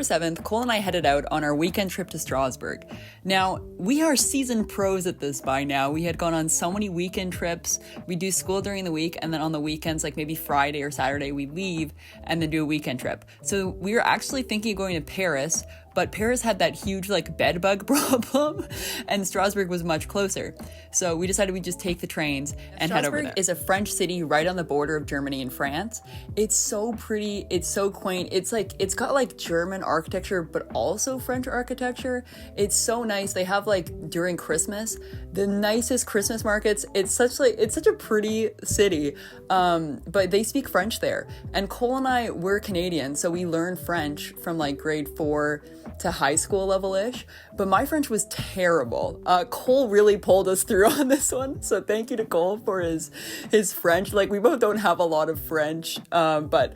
7th, Cole and I headed out on our weekend trip to Strasbourg. Now, we are seasoned pros at this by now. We had gone on so many weekend trips. We do school during the week, and then on the weekends, like maybe Friday or Saturday, we leave and then do a weekend trip. So we were actually thinking of going to Paris, but Paris had that huge bed bug problem, and Strasbourg was much closer. So we decided we'd just take the trains and head over there. Strasbourg is a French city right on the border of Germany and France. It's so pretty, it's so quaint. It's got German architecture, but also French architecture. It's so nice. They have during Christmas, the nicest Christmas markets. It's such a pretty city. But they speak French there. And Cole and I were Canadian, so we learned French from grade 4 to high school level-ish, but my French was terrible. Cole really pulled us through on this one, so thank you to Cole for his French. We both don't have a lot of French, but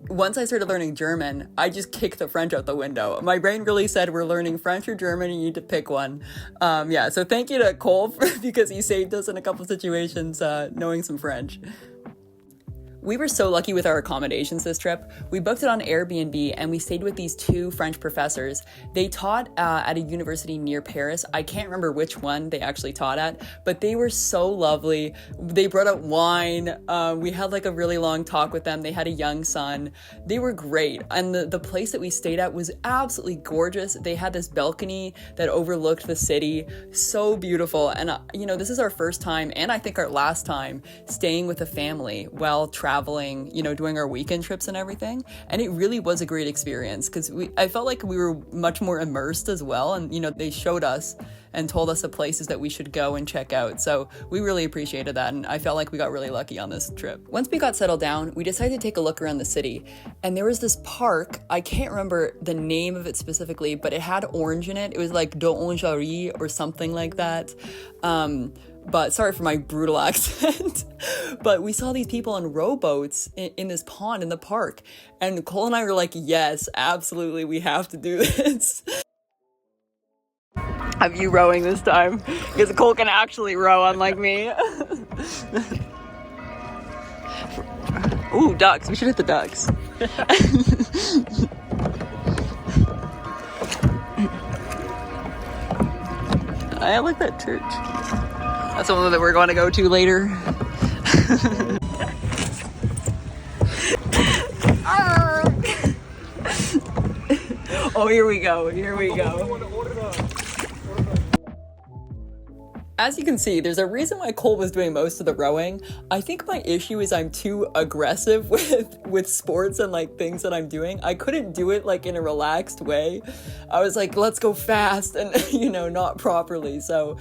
once I started learning German, I just kicked the French out the window. My brain really said, we're learning French or German, you need to pick one. So thank you to Cole because he saved us in a couple situations knowing some French. We were so lucky with our accommodations this trip. We booked it on Airbnb and we stayed with these 2 French professors. They taught at a university near Paris. I can't remember which one they actually taught at, but they were so lovely. They brought out wine. We had a really long talk with them. They had a young son. They were great. And the place that we stayed at was absolutely gorgeous. They had this balcony that overlooked the city. So beautiful. And this is our first time, and I think our last time, staying with a family while traveling, doing our weekend trips and everything. And it really was a great experience because I felt like we were much more immersed as well. And, they showed us and told us the places that we should go and check out. So we really appreciated that. And I felt like we got really lucky on this trip. Once we got settled down, we decided to take a look around the city. And there was this park, I can't remember the name of it specifically, but it had orange in it. It was d'Orangerie or something like that. But sorry for my brutal accent. But we saw these people on rowboats in this pond in the park. And Cole and I were like, yes, absolutely, we have to do this. Have you rowing this time? Because Cole can actually row, unlike me. Ooh, ducks. We should hit the ducks. I like that church. That's the one that we're going to go to later. Oh, here we go. As you can see, there's a reason why Cole was doing most of the rowing. I think my issue is I'm too aggressive with sports and things that I'm doing. I couldn't do it in a relaxed way. I was like, let's go fast and, not properly. So,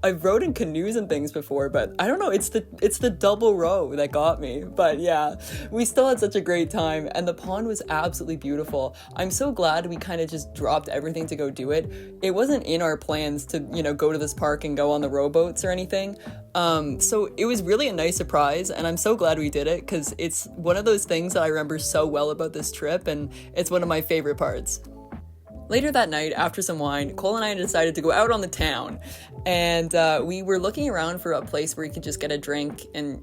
I've rowed in canoes and things before, but I don't know, it's the double row that got me. But yeah, we still had such a great time and the pond was absolutely beautiful. I'm so glad we kind of just dropped everything to go do it. It wasn't in our plans to, go to this park and go on the rowboats or anything. So it was really a nice surprise and I'm so glad we did it because it's one of those things that I remember so well about this trip and it's one of my favorite parts. Later that night, after some wine, Cole and I decided to go out on the town and we were looking around for a place where you could just get a drink and,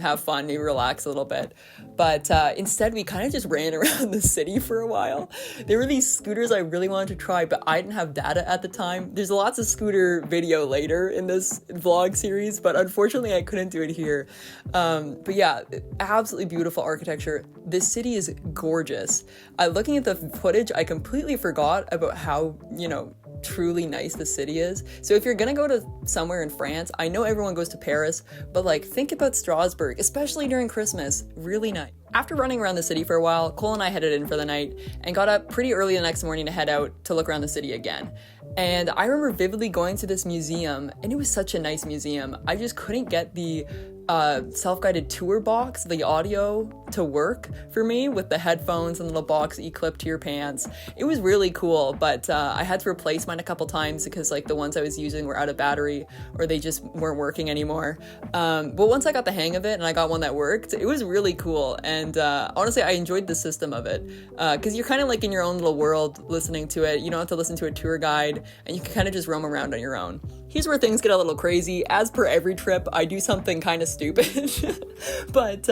have fun, maybe relax a little bit. But instead, we kind of just ran around the city for a while. There were these scooters I really wanted to try, but I didn't have data at the time. There's lots of scooter video later in this vlog series, but unfortunately, I couldn't do it here. But yeah, absolutely beautiful architecture. This city is gorgeous. Looking at the footage, I completely forgot about how, truly nice the city is. So if you're gonna go to somewhere in France, I know everyone goes to Paris, but think about Strasbourg, especially during Christmas. Really nice. After running around the city for a while, Cole and I headed in for the night and got up pretty early the next morning to head out to look around the city again. And I remember vividly going to this museum, and it was such a nice museum. I just couldn't get the self-guided tour box, the audio, to work for me with the headphones and the little box that you clip to your pants. It was really cool, but I had to replace mine a couple times because the ones I was using were out of battery or they just weren't working anymore. But once I got the hang of it and I got one that worked, it was really cool. And honestly, I enjoyed the system of it because you're kind of in your own little world listening to it. You don't have to listen to a tour guide and you can kind of just roam around on your own. Here's where things get a little crazy. As per every trip, I do something kind of stupid. But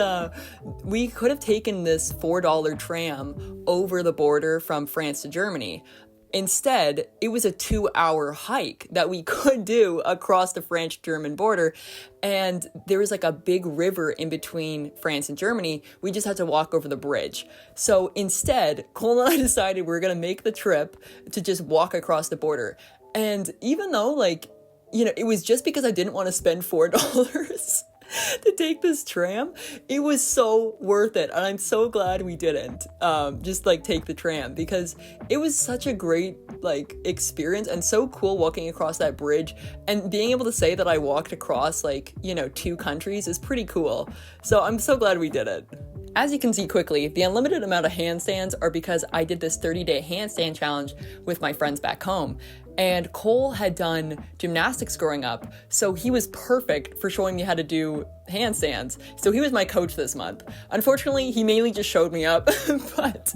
we could have taken this $4 tram over the border from France to Germany. Instead, it was a 2-hour hike that we could do across the French-German border, and there was like a big river in between France and Germany. We just had to walk over the bridge. So instead, Cole and I decided we were gonna make the trip to just walk across the border. And even though, like, you know, it was just because I didn't want to spend $4 to take this tram, it was so worth it, and I'm so glad we didn't just like take the tram, because it was such a great like experience and so cool walking across that bridge, and being able to say that I walked across like, you know, 2 countries is pretty cool. So I'm so glad we did it. As you can see quickly, the unlimited amount of handstands are because I did this 30-day handstand challenge with my friends back home. And Cole had done gymnastics growing up, so he was perfect for showing me how to do handstands. So he was my coach this month. Unfortunately, he mainly just showed me up, but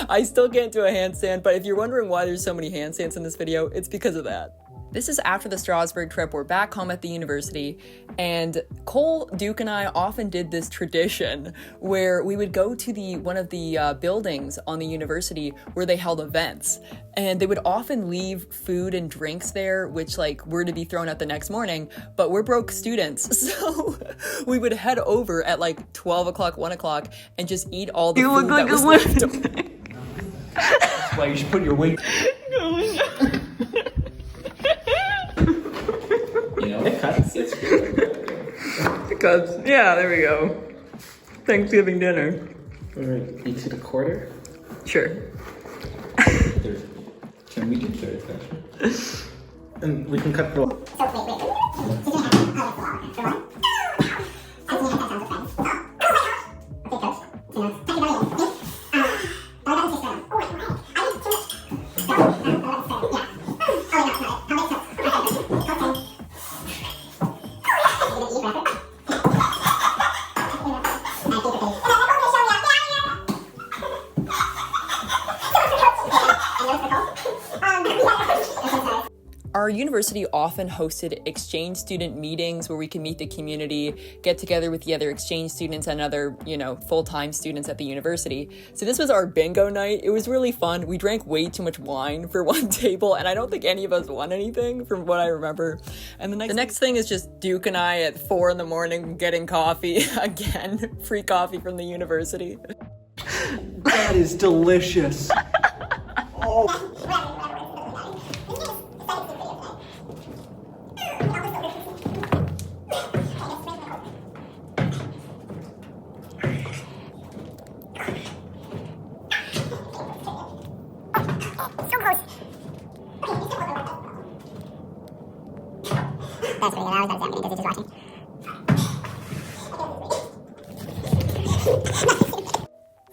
I still can't do a handstand. But if you're wondering why there's so many handstands in this video, it's because of that. This is after the Strasbourg trip. We're back home at the university, and Cole, Duke, and I often did this tradition where we would go to one of the buildings on the university where they held events, and they would often leave food and drinks there, which like were to be thrown out the next morning, but we're broke students, so we would head over at like 12 o'clock, 1 o'clock, and just eat all the food that was left over. That's why you should put your weight. You know, it cuts. It's good. It cuts. Yeah, there we go. Thanksgiving dinner. Alright, each at a quarter? Sure. Can we do third section? And we can cut the... Our university often hosted exchange student meetings where we could meet the community, get together with the other exchange students and other, you know, full-time students at the university. So this was our bingo night. It was really fun. We drank way too much wine for one table, and I don't think any of us won anything from what I remember. And the next thing is just Duke and I at 4 a.m. getting coffee. Again, free coffee from the university. That is delicious. Oh. That's really good. I was about to say I'm gonna go to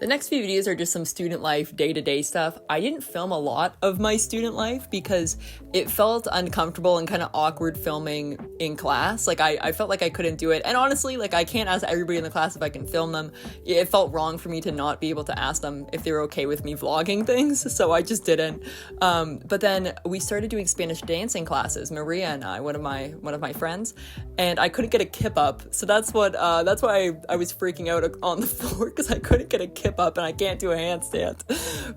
The next few videos are just some student life, day-to-day stuff. I didn't film a lot of my student life because it felt uncomfortable and kind of awkward filming in class. Like I felt like I couldn't do it. And honestly, like I can't ask everybody in the class if I can film them. It felt wrong for me to not be able to ask them if they were okay with me vlogging things, so I just didn't. But then we started doing Spanish dancing classes, Maria and I, one of my friends, and I couldn't get a kip up. So that's why I was freaking out on the floor, because I couldn't get a kip up and I can't do a handstand.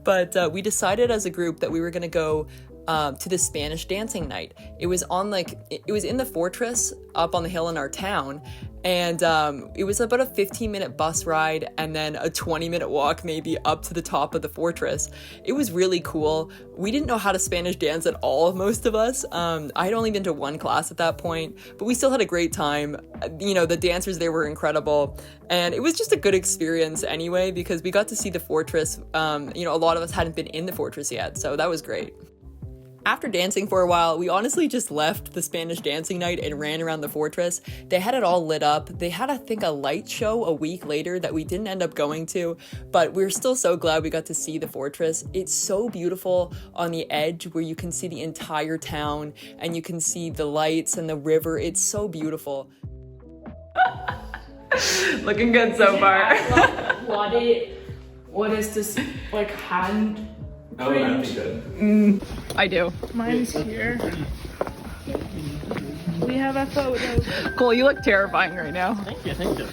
But we decided as a group that we were gonna go to the Spanish dancing night. It was in the fortress up on the hill in our town, and it was about a 15-minute bus ride and then a 20-minute walk maybe up to the top of the fortress. It was really cool. We didn't know how to Spanish dance at all, most of us. I had only been to one class at that point, but we still had a great time. You know, the dancers there were incredible, and it was just a good experience anyway, because we got to see the fortress. You know, a lot of us hadn't been in the fortress yet, so that was great. After dancing for a while, we honestly just left the Spanish dancing night and ran around the fortress. They had it all lit up. They had, I think, a light show a week later that we didn't end up going to, but we're still so glad we got to see the fortress. It's so beautiful on the edge where you can see the entire town and you can see the lights and the river. It's so beautiful. Looking good so far. What is this, like, hand? Oh, that'd be good. I do. Mine's here. We have have a photo. Cole, you look terrifying right now. Thank you.